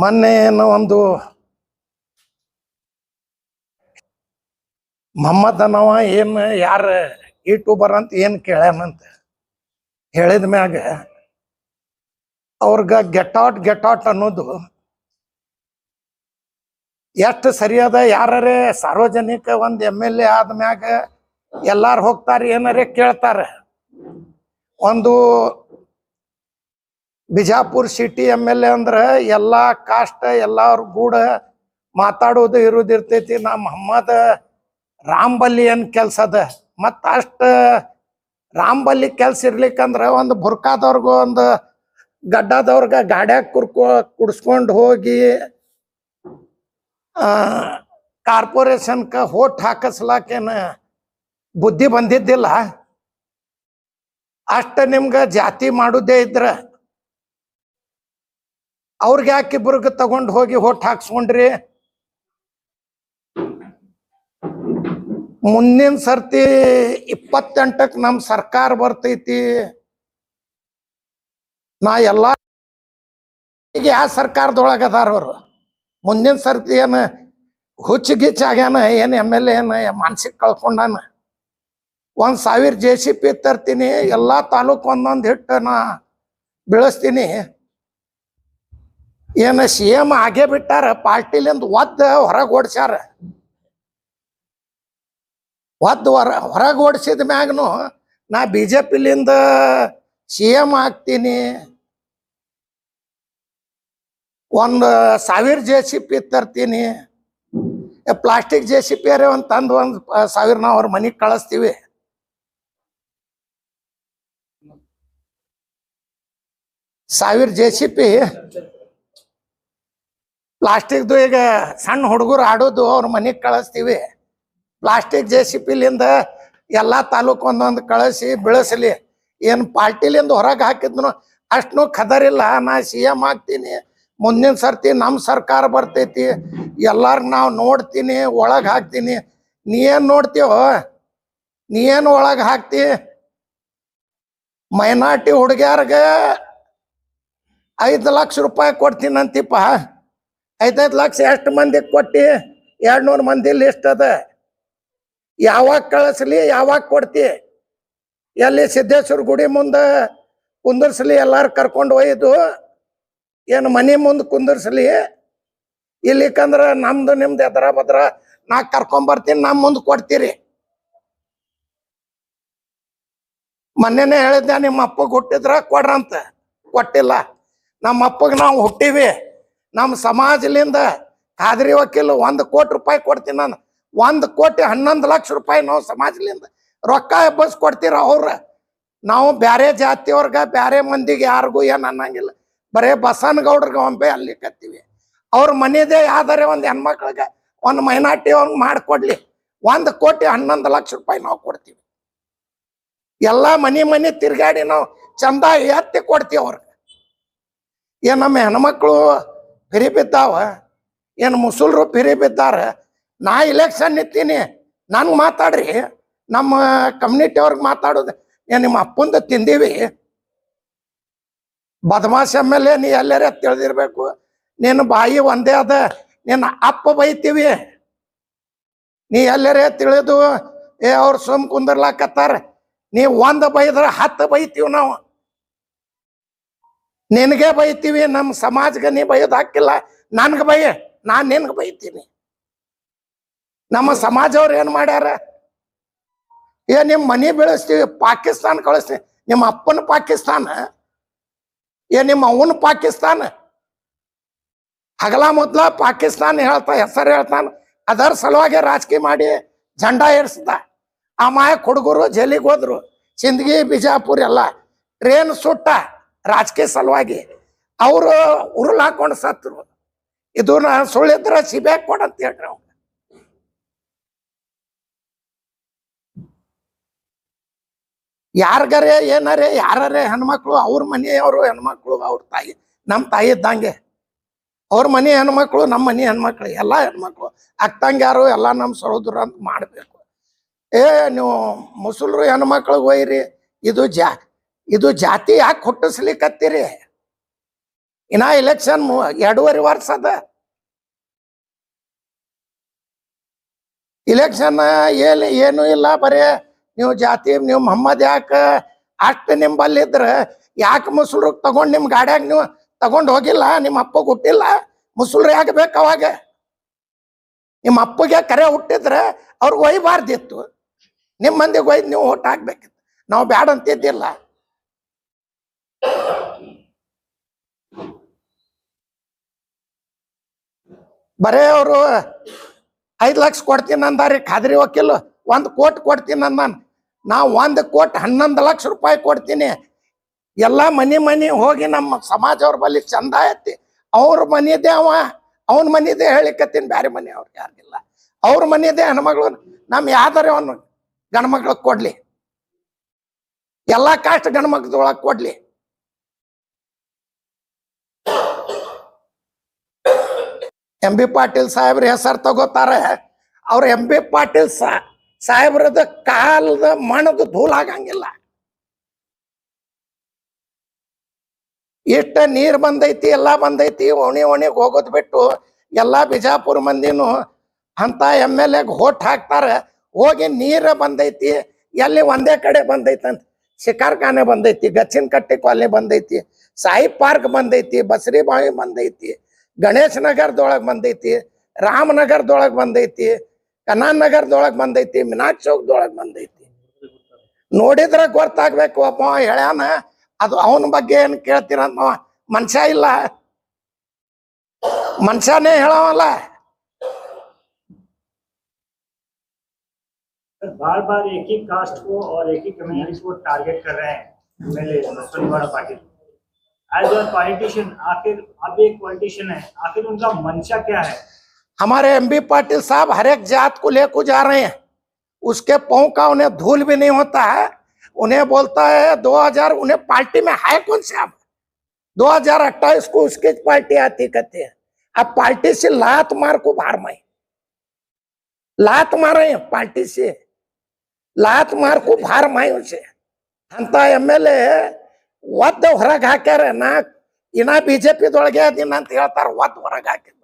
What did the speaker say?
ಮೊನ್ನೆ ಏನೋ ಒಂದು ಮೊಹಮ್ಮದ್ ಅನ್ನವ ಏನು ಯಾರ ಯೂಟ್ಯೂಬರ್ ಅಂತ ಏನು ಕೇಳ್ಯಾನಂತ ಹೇಳಿದ ಮ್ಯಾಗ ಅವ್ರಿಗೆ ಗೆಟ್ ಔಟ್ ಅನ್ನೋದು ಎಷ್ಟು ಸರಿಯಾದ. ಯಾರೇ ಸಾರ್ವಜನಿಕ ಒಂದು MLA ಆದ್ಮ್ಯಾಗ ಎಲ್ಲಾರು ಹೋಗ್ತಾರೆ, ಏನಾರೇ ಕೇಳ್ತಾರೆ. ಒಂದು ಬಿಜಾಪುರ ಸಿಟಿ MLA ಅಂದ್ರೆ ಎಲ್ಲ ಕಾಸ್ಟ್ ಎಲ್ಲಾರು ಕೂಡ ಮಾತಾಡೋದು ಇರೋದಿರ್ತೈತಿ. ನಾ ಮೊಹಮ್ಮದ್ ರಾಂಬಲ್ಲಿ ಏನು ಕೆಲಸ ಅದ, ಮತ್ತು ಅಷ್ಟು ರಾಂಬಲ್ಲಿ ಕೆಲಸ ಇರ್ಲಿಕ್ಕಂದ್ರೆ ಒಂದು ಬುರ್ಕಾದವ್ರಿಗೂ ಒಂದು ಗಡ್ಡದವ್ರಿಗೆ ಗಾಡ್ಯಾಗ ಕುಡಿಸ್ಕೊಂಡು ಹೋಗಿ ಕಾರ್ಪೊರೇಷನ್ಗೆ ಹೋಟ್ ಹಾಕಿಸ್ಲಾಕೇನು ಬುದ್ಧಿ ಬಂದಿದ್ದಿಲ್ಲ. ಅಷ್ಟು ನಿಮ್ಗೆ ಜಾತಿ ಮಾಡೋದೇ ಇದ್ರೆ ಅವ್ರಿಗೆ ಯಾಕಿಬ್ರಿಗೆ ತಗೊಂಡು ಹೋಗಿ ಹೋಟ್ ಹಾಕ್ಸ್ಕೊಂಡ್ರಿ? ಮುಂದಿನ ಸರ್ತಿ 28ಕ್ಕೆ ನಮ್ಮ ಸರ್ಕಾರ ಬರ್ತೈತಿ. ನಾ ಎಲ್ಲ ಈಗ ಯಾವ ಸರ್ಕಾರದೊಳಗೆ ಅದಾರ ಅವರು? ಮುಂದಿನ ಸರ್ತಿ ಏನು ಹುಚ್ಚು ಆಗ್ಯಾನ? ಏನು MLA ಏನು ಮಾನಸಿಕ ಕಳ್ಕೊಂಡಾನ? 1000 JCB ತರ್ತೀನಿ, ಎಲ್ಲ ತಾಲೂಕು ಒಂದೊಂದು ಹಿಟ್ಟು ನಾ ಬೆಳೆಸ್ತೀನಿ. ಏನು CM ಆಗೇ ಬಿಟ್ಟಾರ, ಪಾರ್ಟಿಲಿಂದ ಹೊರಗೆ ಓಡಿಸ್ಯಾರ. ಹೊರಗೆ ಓಡಿಸಿದ ಮ್ಯಾಗನು ನಾ BJPಲಿಂದ CM ಆಗ್ತೀನಿ, 1000 JCB ತರ್ತೀನಿ, ಪ್ಲಾಸ್ಟಿಕ್ JCB ಒಂದು ತಂದು 1000 ನಾವು ಅವ್ರ ಮನೆಗೆ ಕಳಿಸ್ತೀವಿ. JCB ಪ್ಲಾಸ್ಟಿಕ್ದು ಈಗ ಸಣ್ಣ ಹುಡುಗರು ಆಡೋದು ಅವ್ರ ಮನೆಗೆ ಕಳಿಸ್ತೀವಿ. ಪ್ಲಾಸ್ಟಿಕ್ JCBಲಿಂದ ಎಲ್ಲ ತಾಲೂಕು ಒಂದೊಂದು ಕಳಿಸಿ ಬೆಳೆಸಲಿ. ಏನು ಪಾರ್ಟಿಲಿಂದ ಹೊರಗೆ ಹಾಕಿದ್ನು ಅಷ್ಟು ಖದರಿಲ್ಲ. ನಾ CM ಆಗ್ತೀನಿ, ಮುಂದಿನ ಸರ್ತಿ ನಮ್ಮ ಸರ್ಕಾರ ಬರ್ತೈತಿ, ಎಲ್ಲಾರು ನಾವು ನೋಡ್ತೀನಿ, ಒಳಗೆ ಹಾಕ್ತೀನಿ. ನೀ ಏನು ನೋಡ್ತೀವೋ? ನೀ ಏನು ಒಳಗೆ ಹಾಕ್ತಿ? ಮೈನಾರಿಟಿ ಹುಡುಗ್ಯಾರ್ಗೆ 5 ಲಕ್ಷ ರೂಪಾಯಿ ಕೊಡ್ತೀನಂತಿಪ್ಪ. 5 ಲಕ್ಷ ಎಷ್ಟು ಮಂದಿಗೆ ಕೊಟ್ಟು? 200 ಮಂದಿ ಲಿಸ್ಟ್ ಅದ. ಯಾವಾಗ ಕಳಿಸ್ಲಿ, ಯಾವಾಗ ಕೊಡ್ತಿ? ಎಲ್ಲಿ ಸಿದ್ದೇಶ್ವರ ಗುಡಿ ಮುಂದೆ ಕುಂದರ್ಸ್ಲಿ, ಎಲ್ಲಾರು ಕರ್ಕೊಂಡು ಒಯ್ದು ಏನು ಮನೆ ಮುಂದೆ ಕುಂದರ್ಸ್ಲಿ? ಇಲ್ಲಿಕಂದ್ರೆ ನಮ್ದು ನಿಮ್ದು ಎದರ ಬದ್ರ ನಾ ಕರ್ಕೊಂಬರ್ತೀನಿ, ನಮ್ಮ ಮುಂದೆ ಕೊಡ್ತೀರಿ. ಮೊನ್ನೆನೇ ಹೇಳಿದ್ದೆ, ನಿಮ್ಮ ಅಪ್ಪಗೆ ಹುಟ್ಟಿದ್ರ ಕೊಡ್ರಂತ. ಕೊಟ್ಟಿಲ್ಲ. ನಮ್ಮ ಅಪ್ಪಗೆ ನಾವು ಹುಟ್ಟಿವಿ. ನಮ್ಮ ಸಮಾಜಲಿಂದ ಖಾದ್ರಿ ವಕೀಲ್ 1 ಕೋಟಿ ರೂಪಾಯಿ ಕೊಡ್ತೀನಿ ನಾನು. 1 ಕೋಟಿ 11 ಲಕ್ಷ ರೂಪಾಯಿ ನಾವು ಸಮಾಜಲಿಂದ ರೊಕ್ಕ ಬಸ್ ಕೊಡ್ತೀರ. ಅವ್ರ ನಾವು ಬೇರೆ ಜಾತಿಯವ್ರಿಗೆ ಬೇರೆ ಮಂದಿಗೆ ಯಾರಿಗೂ ಏನು ಅನ್ನಂಗಿಲ್ಲ. ಬರೇ ಬಸನಗೌಡ್ರಿಗೆ ಒಮ್ಮೆ ಅಲ್ಲಿ ಕತ್ತೀವಿ. ಅವ್ರ ಮನೆಯದೇ ಯಾವ್ದಾರೆ ಒಂದು ಹೆಣ್ಮಕ್ಳಿಗೆ ಒಂದು ಮೈನಾರಿಟಿ ಅವ್ರಿಗೆ ಮಾಡಿಕೊಡ್ಲಿ. 1 ಕೋಟಿ 11 ಲಕ್ಷ ರೂಪಾಯಿ ನಾವು ಕೊಡ್ತೀವಿ. ಎಲ್ಲ ಮನೆ ತಿರ್ಗಾಡಿ ನಾವು ಚಂದ ಎತ್ತಿ ಕೊಡ್ತೀವಿ ಅವ್ರಿಗೆ. ಏನು ನಮ್ಮ ಹೆಣ್ಮಕ್ಳು ಫಿರಿ ಬಿದ್ದಾವ? ಏನು ಮುಸುಲ್ರು ಫಿರಿ ಬಿದ್ದಾರ? ನಾ ಇಲೆಕ್ಷನ್ ನಿಂತೀನಿ, ನಂಗೆ ಮಾತಾಡ್ರಿ. ನಮ್ಮ ಕಮ್ಯುನಿಟಿ ಅವ್ರಿಗೆ ಮಾತಾಡೋದು ಏನು ನಿಮ್ಮ ಅಪ್ಪಂದು ತಿಂದೀವಿ? ಬದಮಾಶ್ MLA ನೀ ಎಲ್ಲರೇ ತಿಳಿದಿರ್ಬೇಕು. ನೀನು ಬಾಯಿ ಒಂದೇ ಅದ, ನಿನ್ನ ಅಪ್ಪ ಬೈತೀವಿ. ನೀ ಎಲ್ಲರೇ ತಿಳಿದು ಅವ್ರು ಸುಮ್ ಕುಂದರ್ಲಾಕತ್ತಾರ. ನೀ 1 ಬೈದ್ರೆ 10 ಬೈತೀವಿ ನಾವು. ನಿನಗೆ ಬೈತೀವಿ, ನಮ್ಮ ಸಮಾಜಕ್ಕೆ ನೀ ಬೈಯೋದು ಹಾಕಿಲ್ಲ. ನನ್ಗೆ ಬೈ, ನಾನು ನಿನ್ಗೆ ಬೈತೀನಿ. ನಮ್ಮ ಸಮಾಜವ್ರು ಏನು ಮಾಡ್ಯಾರ? ನಿಮ್ಮ ಮನೆ ಬೆಳೆಸ್ತೀವಿ, ಪಾಕಿಸ್ತಾನ ಕಳಿಸ್ತೀವಿ. ನಿಮ್ಮ ಅಪ್ಪನ ಪಾಕಿಸ್ತಾನ? ನಿಮ್ಮ ಅವನ ಪಾಕಿಸ್ತಾನ? ಹಗಲ ಮೊದ್ಲ ಪಾಕಿಸ್ತಾನ ಹೆಸರು ಹೇಳ್ತಾನ. ಅದರ ಸಲುವಾಗಿ ರಾಜಕೀಯ ಮಾಡಿ ಜಂಡ ಏರ್ಸ್ದ. ಆ ಮಾಯಕ್ ಹುಡುಗರು ಜೈಲಿಗೆ ಹೋದ್ರು. ಸಿಂದಗಿ ಬಿಜಾಪುರ ಎಲ್ಲ ಟ್ರೇನ್ ಸುಟ್ಟ ರಾಜಕೀಯ ಸಲುವಾಗಿ. ಅವರು ಉರುಳು ಹಾಕೊಂಡು ಸತ್ರು. ಇದು ಸುಳ್ಳಿದ್ರೆ ಸಿಬೆ ಕೊಡಂತ ಹೇಳ್ರಿ. ಅವ್ರು ಯಾರಿಗಾರೆ ಏನಾರೇ ಯಾರೇ ಹೆಣ್ಮಕ್ಳು ಅವ್ರ ಮನೆಯವರು ಹೆಣ್ಮಕ್ಳು ಅವ್ರ ತಾಯಿ ನಮ್ಮ ತಾಯಿ ಇದ್ದಂಗೆ. ಅವ್ರ ಮನೆ ಹೆಣ್ಮಕ್ಳು ನಮ್ಮ ಮನೆ ಹೆಣ್ಮಕ್ಳು ಎಲ್ಲ ಹೆಣ್ಮಕ್ಳು ಅಕ್ಕಂಗ್ಯಾರು ಎಲ್ಲ ನಮ್ಮ ಸಹೋದರ ಅಂತ ಮಾಡಬೇಕು. ನೀವು ಮುಸುಲ್ರು ಹೆಣ್ಮಕ್ಳಿಗೆ ಒಯ್ಯಿರಿ. ಇದು ಜಾತಿ ಯಾಕೆ ಹುಟ್ಟಿಸ್ಲಿಕ್ಕತ್ತೀರಿ? ಇನ್ನ ಇಲೆಕ್ಷನ್ 2.5 ವರ್ಷ ಅದ. ಇಲೆಕ್ಷನ್ ಏನು ಇಲ್ಲ, ಬರೇ ನೀವು ಜಾತಿ ನೀವು ಮೊಹಮ್ಮದ್ ಯಾಕೆ ಅಷ್ಟು ನಿಂಬಲ್ಲಿದ್ರ ಯಾಕೆ ಮುಸ್ಲ್ರು ತಗೊಂಡ್ ನಿಮ್ ಗಾಡ್ಯಾಗ ನೀವು ತಗೊಂಡ್ ಹೋಗಿಲ್ಲ? ನಿಮ್ಮ ಅಪ್ಪ ಹುಟ್ಟಿಲ್ಲ, ಮುಸ್ಲ್ರು ಯಾಕೆ ಬೇಕು? ಅವಾಗ ನಿಮ್ಮ ಅಪ್ಪಗೆ ಕರೆ ಹುಟ್ಟಿದ್ರೆ ಅವ್ರಿಗೆ ಒಯ್ಬಾರ್ದಿತ್ತು. ನಿಮ್ಮ ಮಂದಿಗೆ ಒಯ್ದು ನೀವು ಓಟ್ ಹಾಕ್ಬೇಕಿತ್ತು. ನಾವು ಬ್ಯಾಡ ಅಂತಿದ್ದಿಲ್ಲ. ಬರೇ ಅವರು 5 ಲಕ್ಷ ಕೊಡ್ತೀನಿ ಅಂದಾರಿ ಖಾದ್ರಿ ವಕೀಲ್. 1 ಕೋಟಿ ಕೊಡ್ತೀನಿ ಅಂದಾನ. ನಾವು 1 ಕೋಟಿ 11 ಲಕ್ಷ ರೂಪಾಯಿ ಕೊಡ್ತೀನಿ. ಎಲ್ಲ ಮನಿ ಹೋಗಿ ನಮ್ಮ ಸಮಾಜವ್ರ ಬಳಿ ಚಂದ ಐತಿ. ಅವ್ರ ಮನಿದೆ ಅವನ ಮನಿದೆ ಹೇಳಿಕತ್ತೀನಿ, ಬ್ಯಾರೆ ಮನೆ ಅವ್ರಿಗೆ ಯಾರಿಗಿಲ್ಲ. ಅವ್ರ ಮನಿದೆ ಹೆಣ್ಮಗಳು ನಮ್ ಯಾವ್ದಾರ ಅವನು ಗಂಡ್ಮಕ್ಳಿಗೆ ಕೊಡ್ಲಿ, ಎಲ್ಲಾ ಕಾಸ್ಟ್ ಗಂಡ್ಮಕ್ಳದೊಳಗೆ ಕೊಡ್ಲಿ. MB ಪಾಟೀಲ್ ಸಾಹೇಬ್ರ ಹೆಸರು ತಗೋತಾರೆ. ಅವ್ರ MB ಪಾಟೀಲ್ ಸಾಹೇಬ್ರದ ಕಾಲದ ಮಣದ ಧೂಲಾಗಂಗಿಲ್ಲ. ಇಷ್ಟ ನೀರ್ ಬಂದೈತಿ, ಎಲ್ಲಾ ಬಂದೈತಿ. ಓಣಿಗೆ ಹೋಗೋದ್ ಬಿಟ್ಟು ಎಲ್ಲಾ ಬಿಜಾಪುರ ಮಂದಿನು ಅಂತ MLA ಓಟ್ ಹಾಕ್ತಾರೆ. ಹೋಗಿ ನೀರ ಬಂದೈತಿ, ಎಲ್ಲಿ ಒಂದೇ ಕಡೆ ಬಂದೈತಂತ. ಶಿಕಾರ್ಖಾನೆ ಬಂದೈತಿ, ಗಚ್ಚಿನ ಕಟ್ಟಿ ಕಾಲನಿ ಬಂದೈತಿ, ಸಾಯಿ ಪಾರ್ಕ್ ಬಂದೈತಿ, ಬಸರಿ ಬಾವಿ ಬಂದೈತಿ, ಗಣೇಶ್ ನಗರದೊಳಗೆ ಬಂದೈತಿ, ರಾಮನಗರದೊಳಗೆ ಬಂದೈತಿ, ಕನಾನ್ ನಗರದೊಳಗೆ ಬಂದೈತಿ, ಮಿನಾಕ್ ಚೌಕ್ದೊಳಗೆ ಬಂದೈತಿ. ನೋಡಿದ್ರೆ ಗೊತ್ತಾಗ್ಬೇಕು. ಒಬ್ಬ ಹೇಳ್ಯಾನ, ಅದು ಅವನ ಬಗ್ಗೆ ಏನು ಕೇಳ್ತೀರಂತ ಮನುಷ್ಯ ಇಲ್ಲ, ಮನುಷ್ಯನೇ ಹೇಳವಲ್ಲ. बार बार एक ही कास्ट को और एक ही कम्युनिटी को टारगेट कर रहे हैं MLA Basavant Patil as a politician. आखिर आप एक पॉलिटिशियन है, आखिर उनका मंशा क्या है? हमारे MB पाटिल साहब हर एक जात को लेकर जा रहे हैं। उसके पाँव का उन्हें धूल भी नहीं होता है। उन्हें बोलता है 2000, उन्हें पार्टी में है कौन से? अब 2028 को उसकी पार्टी आती कहते हैं। अब पार्टी से लात मार को बाहर में लात मारे हैं, पार्टी से लात मार को बाहर माई उसे ಅಂತ MLA ಒದ್ದು ಹೊರಗೆ ಹಾಕ್ಯಾರ. ಇನ್ನ BJP ದೊಳಗೆ ದಿನ ಅಂತ ಹೇಳ್ತಾರ, ಒದ್ದು ಹೊರಗೆ ಹಾಕಿದ್ರು.